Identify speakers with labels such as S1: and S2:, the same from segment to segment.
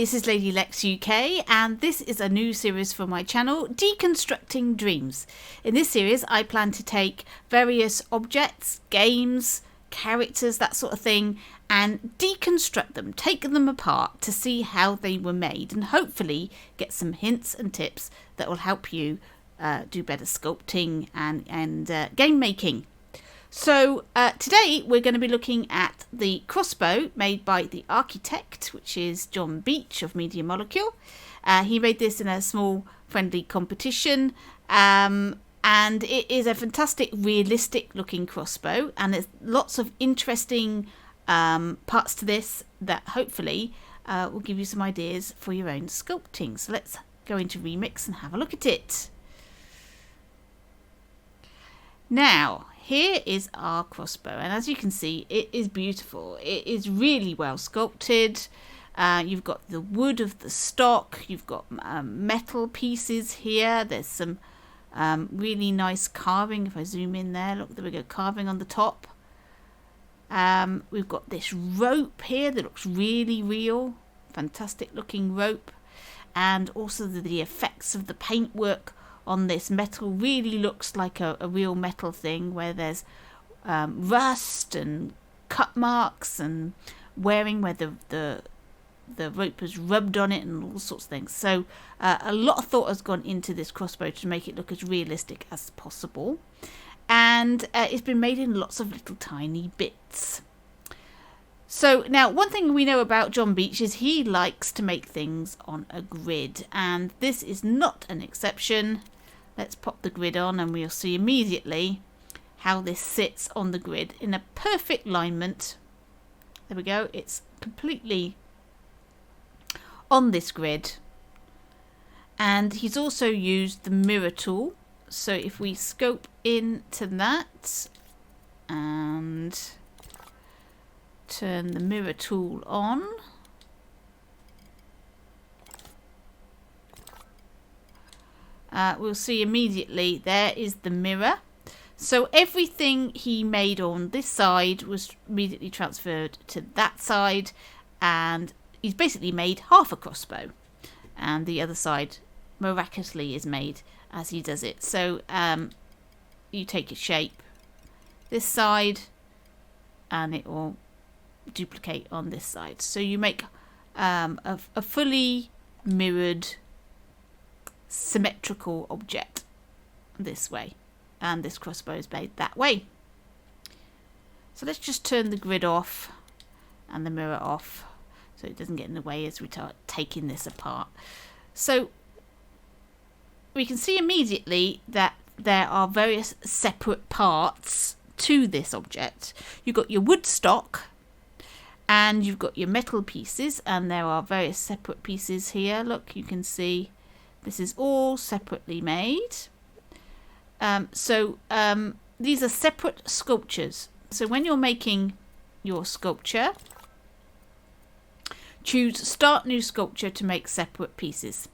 S1: this is Lady Lex UK, and this is a new series for my channel, Deconstructing Dreams. In this series, I plan to take various objects, games, characters, that sort of thing, and deconstruct them, take them apart to see how they were made, and hopefully get some hints and tips that will help you do better sculpting and game making. So today we're going to be looking at the crossbow made by the architect, which is John Beach of Media Molecule. He made this in a small friendly competition, and it is a fantastic realistic looking crossbow, and there's lots of interesting parts to this that hopefully will give you some ideas for your own sculpting. So let's go into Remix and have a look at it. Now, here is our crossbow, and as you can see, it is beautiful. It is really well sculpted. You've got the wood of the stock, you've got metal pieces here. There's some really nice carving. If I zoom in there, look, there we go, carving on the top. We've got this rope here that looks really real, fantastic looking rope, and also the effects of the paintwork on this metal really looks like a real metal thing, where there's rust and cut marks and wearing where the rope has rubbed on it and all sorts of things. So a lot of thought has gone into this crossbow to make it look as realistic as possible, and it's been made in lots of little tiny bits. So now, one thing we know about John Beach is he likes to make things on a grid, and this is not an exception. Let's pop the grid on and we'll see immediately how this sits on the grid in a perfect alignment. There we go, it's completely on this grid. And he's also used the mirror tool. So if we scope into that and turn the mirror tool on, we'll see immediately there is the mirror. So everything he made on this side was immediately transferred to that side, and he's basically made half a crossbow, and the other side miraculously is made as he does it. So you take a shape this side and it will duplicate on this side, so you make a fully mirrored symmetrical object this way, and this crossbow is made that way. So let's just turn the grid off and the mirror off so it doesn't get in the way as we start taking this apart. So we can see immediately that there are various separate parts to this object. You've got your wood stock and you've got your metal pieces, and there are various separate pieces here. Look, you can see this is all separately made. These are separate sculptures. So when you're making your sculpture, choose Start New Sculpture to make separate pieces.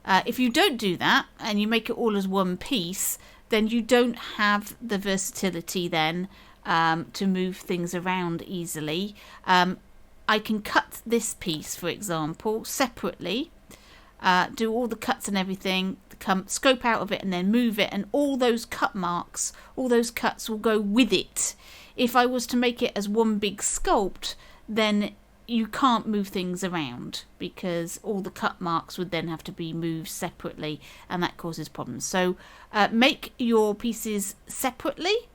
S1: If you don't do that and you make it all as one piece, then you don't have the versatility then to move things around easily. I can cut this piece, for example, separately, do all the cuts and everything, scope out of it and then move it, and all those cut marks, all those cuts will go with it. If I was to make it as one big sculpt, then you can't move things around because all the cut marks would then have to be moved separately, and that causes problems. So make your pieces separately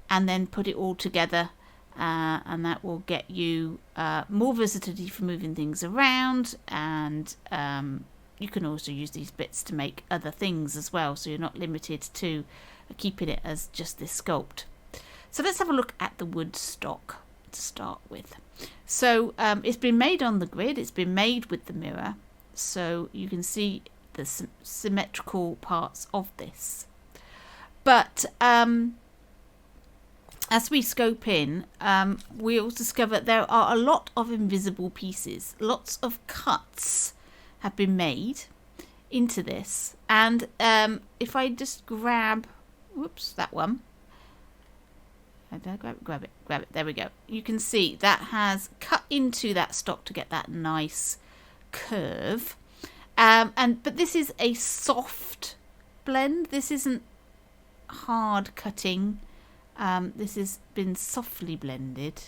S1: and then put it all together, and that will get you more versatility for moving things around, and you can also use these bits to make other things as well, so you're not limited to keeping it as just this sculpt. So let's have a look at the wood stock to start with. So it's been made on the grid, it's been made with the mirror, so you can see the symmetrical parts of this. But as we scope in, we'll discover there are a lot of invisible pieces. Lots of cuts have been made into this, and if I just grab, whoops, that one, grab it, there we go. You can see that has cut into that stock to get that nice curve. But this is a soft blend. This isn't hard cutting. This has been softly blended.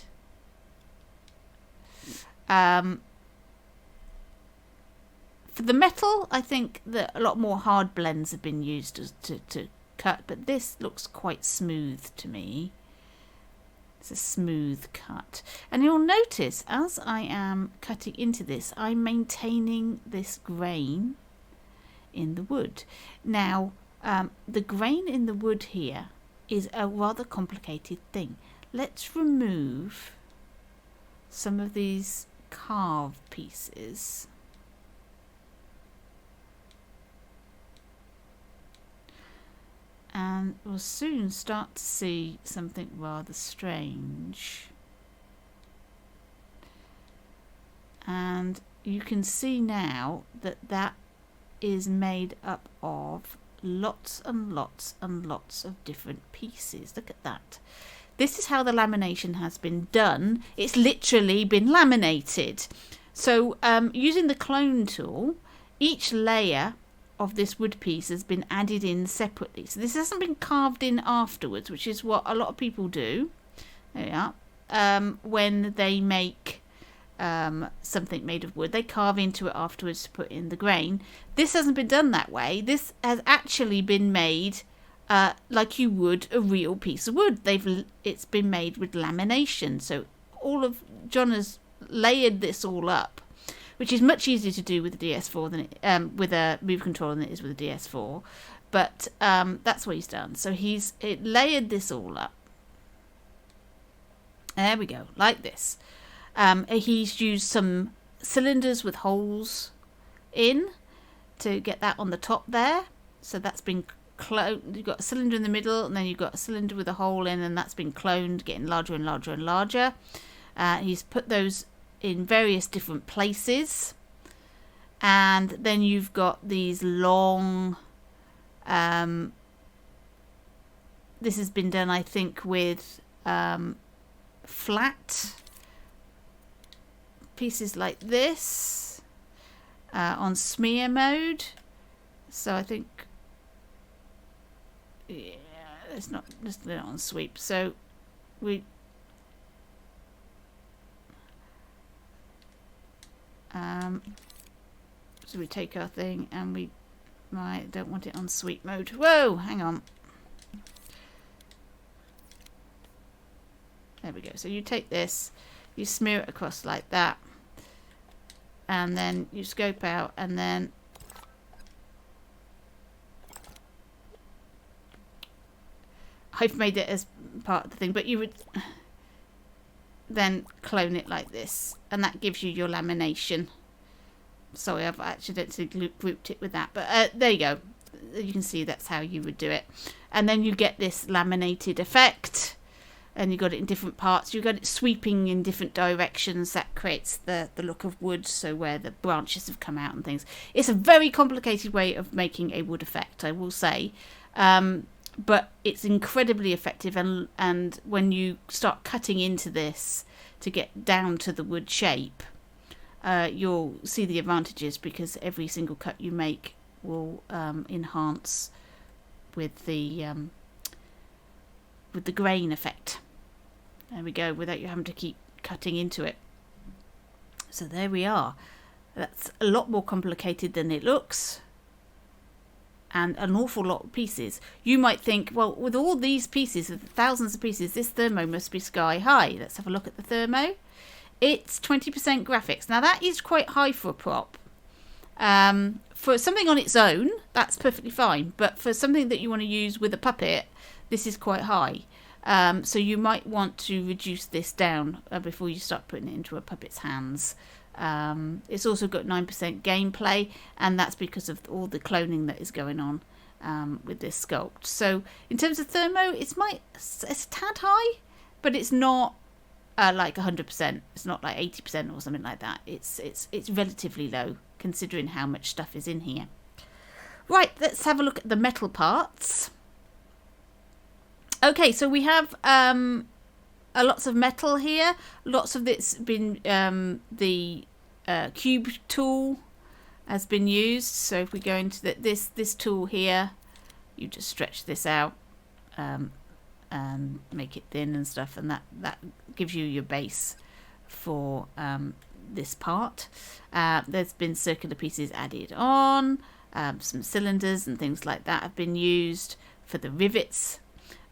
S1: For the metal, I think that a lot more hard blends have been used to cut, but this looks quite smooth to me. It's a smooth cut. And you'll notice as I am cutting into this, I'm maintaining this grain in the wood. Now, the grain in the wood here is a rather complicated thing. Let's remove some of these carved pieces. And we'll soon start to see something rather strange. And you can see now that that is made up of lots and lots and lots of different pieces. Look at that. This is how the lamination has been done. It's literally been laminated. So using the clone tool, each layer of this wood piece has been added in separately. So this hasn't been carved in afterwards, which is what a lot of people do. There we are. When they make something made of wood, they carve into it afterwards to put in the grain. This hasn't been done that way. This has actually been made like you would a real piece of wood. It's been made with lamination. So John has layered this all up, which is much easier to do with the DS4 than with a move controller than it is with a DS4. But that's what he's done. So he's layered this all up. There we go, like this. He's used some cylinders with holes in to get that on the top there. So that's been cloned. You've got a cylinder in the middle, and then you've got a cylinder with a hole in, and that's been cloned, getting larger and larger and larger. He's put those in various different places, and then you've got these long this has been done, I think, with flat pieces like this on smear mode. So I think, yeah, it's not just on sweep. So so we take our thing and I don't want it on sweep mode. Whoa, hang on. There we go. So you take this, you smear it across like that, and then you scope out, and then I've made it as part of the thing, but you would then clone it like this, and that gives you your lamination. Sorry, I've accidentally grouped it with that, but there you go. You can see that's how you would do it. And then you get this laminated effect, and you got it in different parts. You got it sweeping in different directions. That creates the look of wood, so where the branches have come out and things. It's a very complicated way of making a wood effect, I will say. But it's incredibly effective, and when you start cutting into this to get down to the wood shape, you'll see the advantages, because every single cut you make will enhance with the grain effect. There we go, without you having to keep cutting into it. So there we are. That's a lot more complicated than it looks, and an awful lot of pieces. You might think, well, with all these pieces, thousands of pieces, this thermo must be sky high. Let's have a look at the thermo. It's 20% graphics. Now that is quite high for a prop. For something on its own, that's perfectly fine. But for something that you want to use with a puppet, this is quite high. So you might want to reduce this down before you start putting it into a puppet's hands. It's also got 9% gameplay, and that's because of all the cloning that is going on with this sculpt. So in terms of thermo, it's a tad high, but it's not like 100%. It's not like 80% or something like that. It's relatively low considering how much stuff is in here. Right, let's have a look at the metal parts. Okay, so we have lots of metal here. Lots of it's been the cube tool has been used. So if we go into this tool here, you just stretch this out and make it thin and stuff, and that gives you your base for this part. There's been circular pieces added on, some cylinders and things like that have been used for the rivets.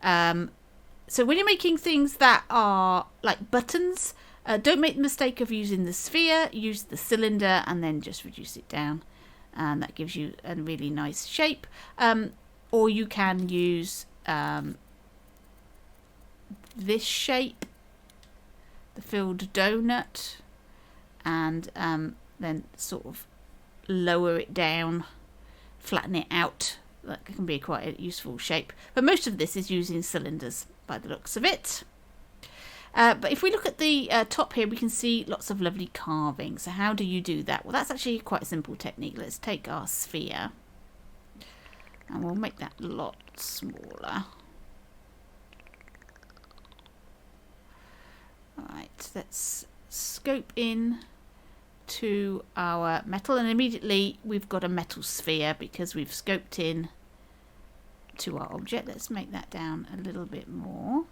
S1: So when you're making things that are like buttons, don't make the mistake of using the sphere. Use the cylinder and then just reduce it down, and that gives you a really nice shape. Or you can use this shape, the filled donut, and then sort of lower it down, flatten it out. That can be quite a useful shape. But most of this is using cylinders by the looks of it. But if we look at the top here, we can see lots of lovely carving. So how do you do that? Well, that's actually quite a simple technique. Let's take our sphere and we'll make that a lot smaller. Alright, let's scope in to our metal, and immediately we've got a metal sphere because we've scoped in to our object. Let's make that down a little bit more.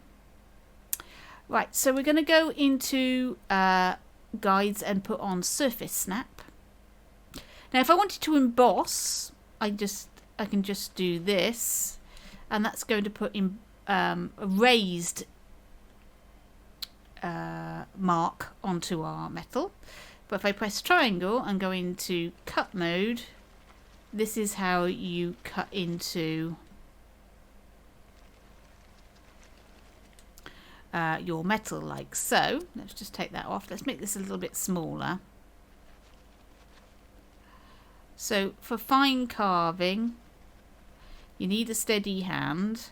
S1: Right, so we're going to go into guides and put on surface snap. Now if I wanted to emboss, I can just do this, and that's going to put in a raised mark onto our metal. But if I press triangle and go into cut mode, this is how you cut into your metal, like so. Let's just take that off. Let's make this a little bit smaller. So for fine carving, you need a steady hand,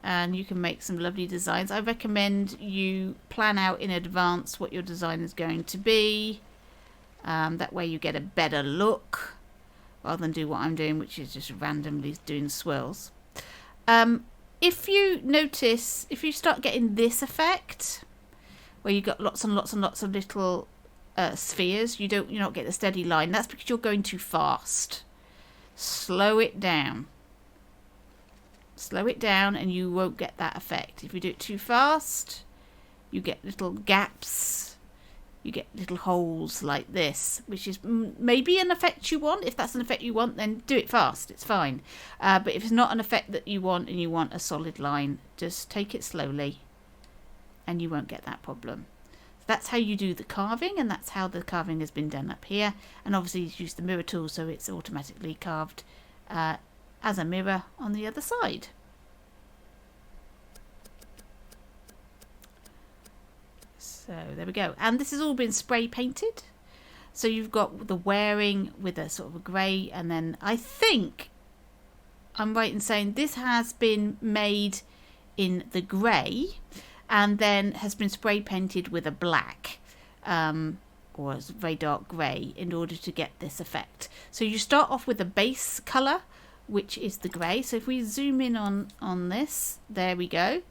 S1: and you can make some lovely designs. I recommend you plan out in advance what your design is going to be. That way you get a better look rather than do what I'm doing, which is just randomly doing swirls. If you notice, if you start getting this effect where you got lots and lots and lots of little spheres, you're not getting a steady line. That's because you're going too fast. Slow it down. Slow it down and you won't get that effect. If you do it too fast, you get little gaps. You get little holes like this, which is maybe an effect you want. If that's an effect you want, then do it fast. It's fine. But if it's not an effect that you want and you want a solid line, just take it slowly and you won't get that problem. So that's how you do the carving, and that's how the carving has been done up here. And obviously you use the mirror tool, so it's automatically carved as a mirror on the other side. So there we go, and this has all been spray painted. So you've got the wearing with a sort of a grey, and then I think I'm right in saying this has been made in the grey and then has been spray painted with a black or a very dark grey in order to get this effect. So you start off with a base colour, which is the grey. So if we zoom in on this, there we go.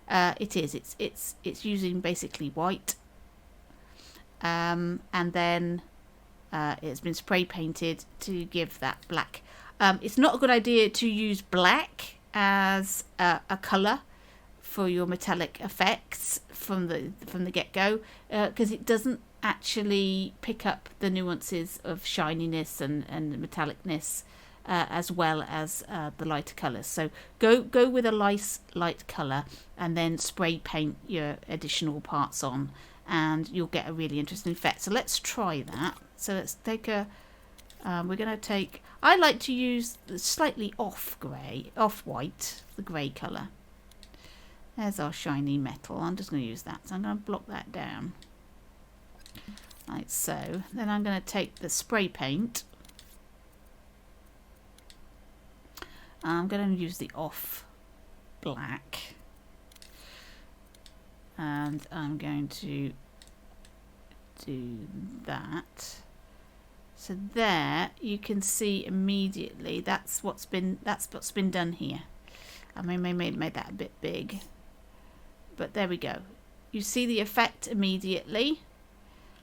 S1: It's using basically white, and then it's been spray painted to give that black. It's not a good idea to use black as a colour for your metallic effects from the get-go, because it doesn't actually pick up the nuances of shininess and metallicness as well as the lighter colours. So go with a light colour and then spray paint your additional parts on, and you'll get a really interesting effect. So let's try that. So let's take we're going to take, I like to use the slightly off white, the grey colour. There's our shiny metal. I'm just going to use that. So I'm going to block that down. Like so. Then I'm going to take the spray paint. I'm going to use the off black, and I'm going to do that. So there you can see immediately that's what's been done here. I may made that a bit big, but there we go. You see the effect immediately.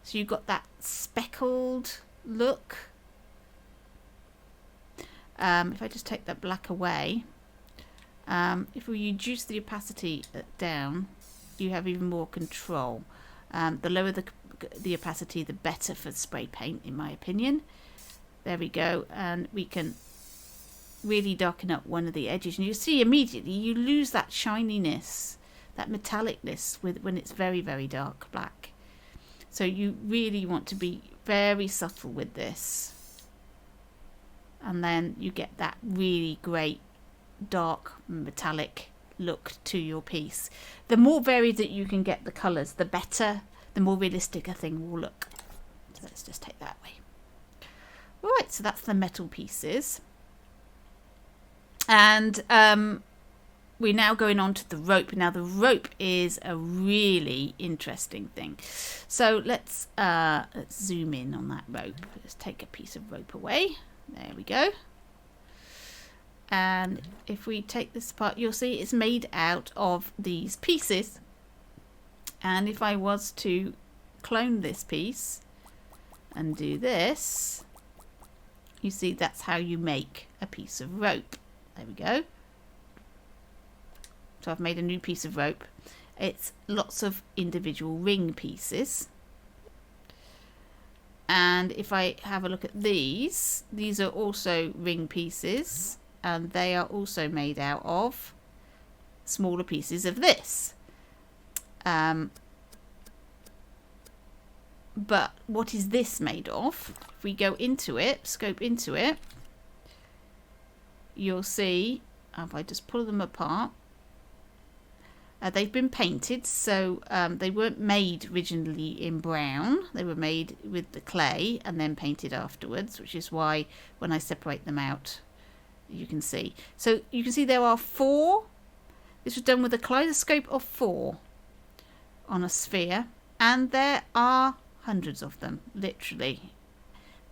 S1: So you've got that speckled look. If I just take that black away, if we reduce the opacity down, you have even more control. The lower the opacity, the better for spray paint, in my opinion. There we go, and we can really darken up one of the edges, and you see immediately you lose that shininess, that metallicness when it's very, very dark black. So you really want to be very subtle with this, and then you get that really great dark metallic look to your piece. The more varied that you can get the colours, the better, the more realistic a thing will look. So let's just take that away. Right, so that's the metal pieces. And we're now going on to the rope. Now the rope is a really interesting thing. So let's zoom in on that rope. Let's take a piece of rope away. There we go. And if we take this apart, you'll see it's made out of these pieces. And if I was to clone this piece and do this, you see that's how you make a piece of rope. There we go. So I've made a new piece of rope. It's lots of individual ring pieces. And if I have a look at these are also ring pieces, and they are also made out of smaller pieces of this. But what is this made of? If we go into it, scope into it, you'll see, if I just pull them apart, they've been painted, so they weren't made originally in brown. They were made with the clay and then painted afterwards, which is why when I separate them out, you can see. So you can see there are 4. This was done with a kaleidoscope of 4 on a sphere, and there are hundreds of them, literally.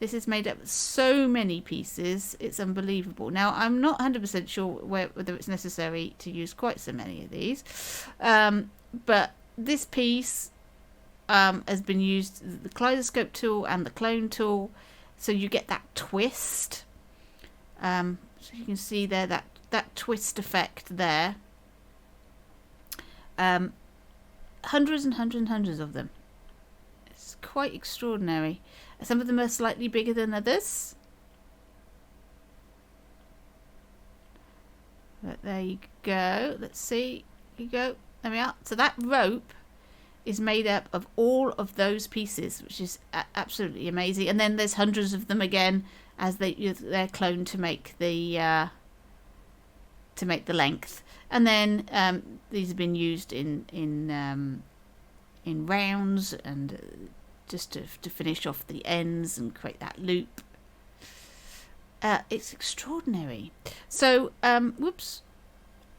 S1: This is made up of so many pieces, it's unbelievable. Now, I'm not 100% sure whether it's necessary to use quite so many of these, but this piece has been used, the kaleidoscope tool and the clone tool, so you get that twist. So you can see there that twist effect there. Hundreds and hundreds and hundreds of them. It's quite extraordinary. Some of them are slightly bigger than others. But there you go. Let's see. Here you go. There we are. So that rope is made up of all of those pieces, which is absolutely amazing. And then there's hundreds of them again, as they're cloned to make the length. And then these have been used in rounds and just to finish off the ends and create that loop. It's extraordinary. So, whoops.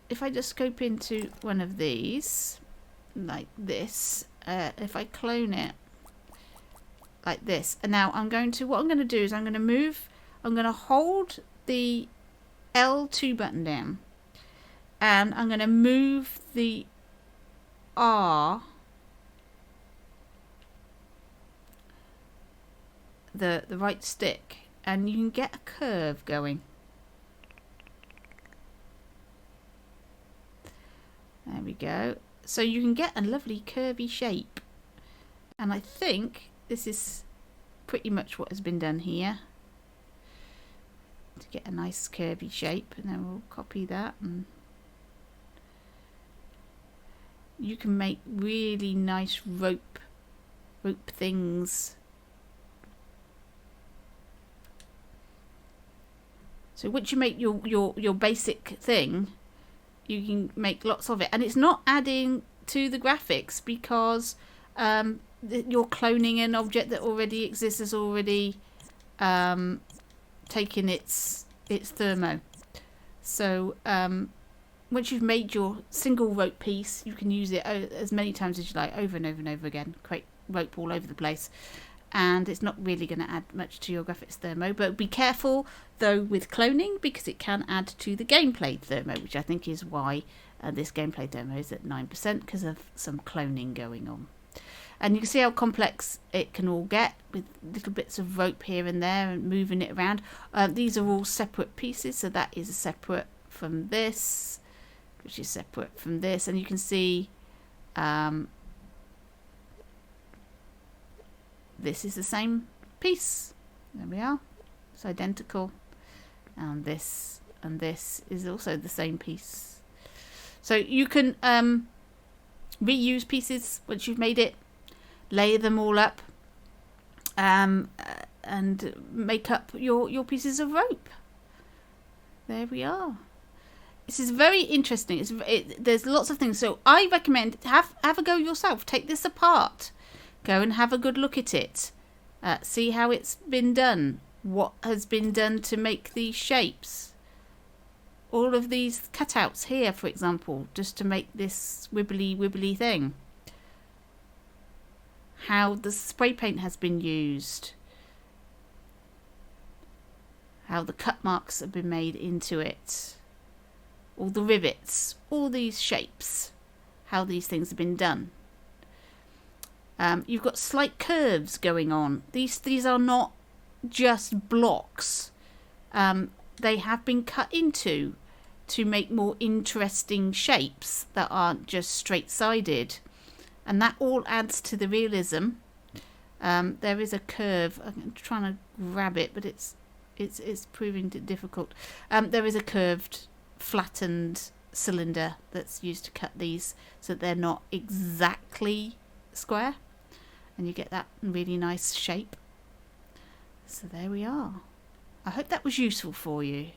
S1: If I just scope into one of these, like this, if I clone it like this, and now what I'm going to do is I'm going to hold the L2 button down, and I'm going to move the R, the right stick, and you can get a curve going. There we go. So you can get a lovely curvy shape, and I think this is pretty much what has been done here to get a nice curvy shape. And then we'll copy that, and you can make really nice rope things. So once you make your basic thing, you can make lots of it, and it's not adding to the graphics because you're cloning an object that already exists, has already taken its thermo. So once you've made your single rope piece, you can use it as many times as you like, over and over and over again. Create rope all over the place, and it's not really going to add much to your graphics thermo. But be careful though with cloning, because it can add to the gameplay thermo, which I think is why this gameplay thermo is at 9%, because of some cloning going on. And you can see how complex it can all get with little bits of rope here and there and moving it around. These are all separate pieces, so that is separate from this, which is separate from this. And you can see this is the same piece. There we are. It's identical. And this is also the same piece. So you can reuse pieces once you've made it, layer them all up, and make up your pieces of rope. There we are. This is very interesting. There's lots of things. So I recommend have a go yourself. Take this apart. Go and have a good look at it. See how it's been done. What has been done to make these shapes. All of these cutouts here, for example, just to make this wibbly thing. How the spray paint has been used. How the cut marks have been made into it. All the rivets, all these shapes, how these things have been done. You've got slight curves going on. These are not just blocks. They have been cut into to make more interesting shapes that aren't just straight-sided, and that all adds to the realism. There is a curve. I'm trying to grab it, but it's proving difficult. There is a curved, flattened cylinder that's used to cut these, so they're not exactly square, and you get that really nice shape. So there we are. I hope that was useful for you.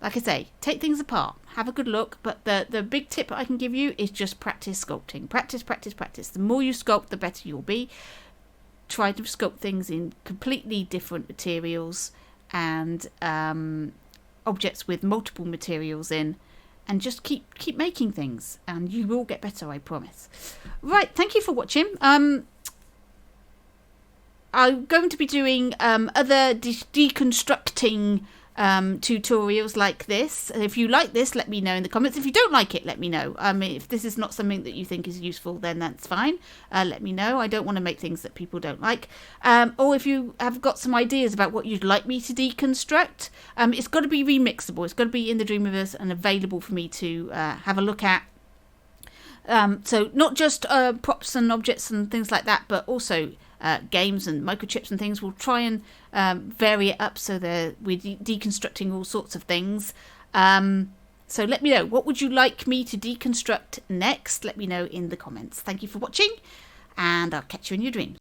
S1: Like I say, take things apart, have a good look, but the big tip I can give you is just practice sculpting. Practice. The more you sculpt, the better you'll be. Try to sculpt things in completely different materials and objects with multiple materials in, and just keep making things, and you will get better, I promise. Right, thank you for watching. I'm going to be doing other deconstructing tutorials like this. If you like this, let me know in the comments. If you don't like it, let me know. If this is not something that you think is useful, then that's fine. Let me know. I don't want to make things that people don't like. Or if you have got some ideas about what you'd like me to deconstruct, it's got to be remixable. It's got to be in the Dreamiverse and available for me to have a look at. So not just props and objects and things like that, but also games and microchips and things. We'll try and vary it up so that we're deconstructing all sorts of things. So let me know, what would you like me to deconstruct next? Let me know in the comments. Thank you for watching, and I'll catch you in your dreams.